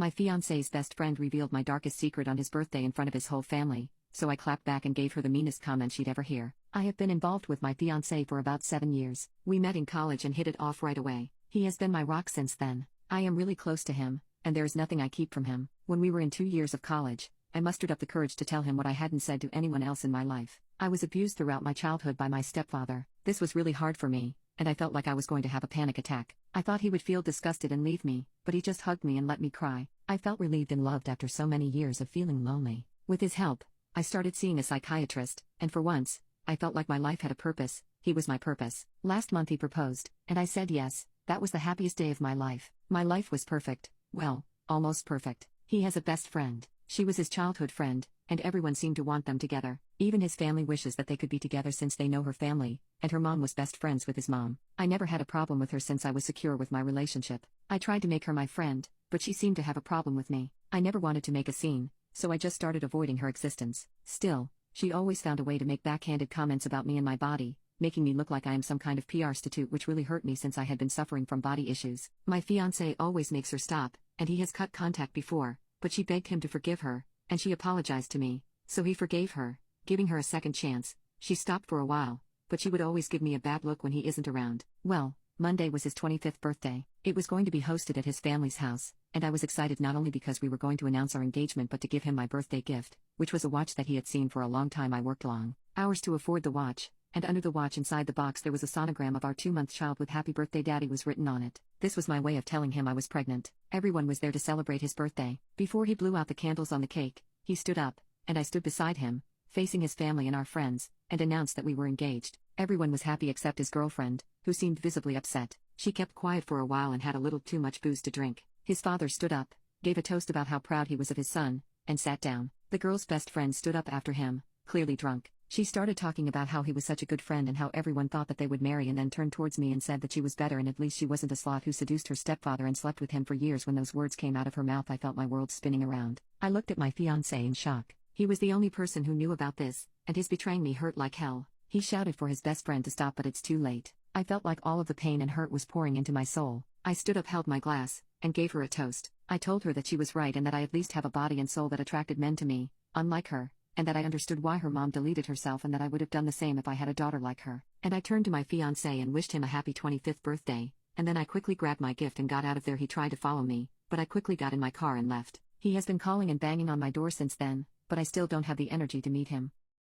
My fiance's best friend revealed my darkest secret on his birthday in front of his whole family, so I clapped back and gave her the meanest comment she'd ever hear. I have been involved with my fiance for about 7 years. We met in college and hit it off right away. He has been my rock since then. I am really close to him, and there is nothing I keep from him. When we were in 2 years of college, I mustered up the courage to tell him what I hadn't said to anyone else in my life. I was abused throughout my childhood by my stepfather. This was really hard for me, and I felt like I was going to have a panic attack. I thought he would feel disgusted and leave me, but he just hugged me and let me cry. I felt relieved and loved after so many years of feeling lonely. With his help, I started seeing a psychiatrist, and for once, I felt like my life had a purpose. He was my purpose. Last month he proposed, and I said yes. That was the happiest day of my life. My life was perfect. Well, almost perfect. He has a best friend. She was his childhood friend, and everyone seemed to want them together. Even his family wishes that they could be together since they know her family, and her mom was best friends with his mom. I never had a problem with her since I was secure with my relationship. I tried to make her my friend, but she seemed to have a problem with me. I never wanted to make a scene, so I just started avoiding her existence. Still, she always found a way to make backhanded comments about me and my body, making me look like I am some kind of PR-stitute, which really hurt me since I had been suffering from body issues. My fiancé always makes her stop, and he has cut contact before, but she begged him to forgive her, and she apologized to me, so he forgave her, giving her a second chance. She stopped for a while, but she would always give me a bad look when he isn't around. Well, Monday was his 25th birthday. It was going to be hosted at his family's house, and I was excited not only because we were going to announce our engagement but to give him my birthday gift, which was a watch that he had seen for a long time. I worked long hours to afford the watch, and under the watch inside the box there was a sonogram of our 2-month child with "Happy Birthday Daddy" was written on it. This was my way of telling him I was pregnant. Everyone was there to celebrate his birthday. Before he blew out the candles on the cake, he stood up, and I stood beside him, facing his family and our friends, and announced that we were engaged. Everyone was happy except his girlfriend, who seemed visibly upset. She kept quiet for a while and had a little too much booze to drink. His father stood up, gave a toast about how proud he was of his son, and sat down. The girl's best friend stood up after him, clearly drunk. She started talking about how he was such a good friend and how everyone thought that they would marry, and then turned towards me and said that she was better and at least she wasn't a slut who seduced her stepfather and slept with him for years. When those words came out of her mouth, I felt my world spinning around. I looked at my fiancé in shock. He was the only person who knew about this, and his betraying me hurt like hell. He shouted for his best friend to stop, but it's too late. I felt like all of the pain and hurt was pouring into my soul. I stood up, held my glass, and gave her a toast. I told her that she was right and that I at least have a body and soul that attracted men to me, unlike her, and that I understood why her mom deleted herself and that I would have done the same if I had a daughter like her. And I turned to my fiancé and wished him a happy 25th birthday, and then I quickly grabbed my gift and got out of there. He tried to follow me, but I quickly got in my car and left. He has been calling and banging on my door since then, but I still don't have the energy to meet him.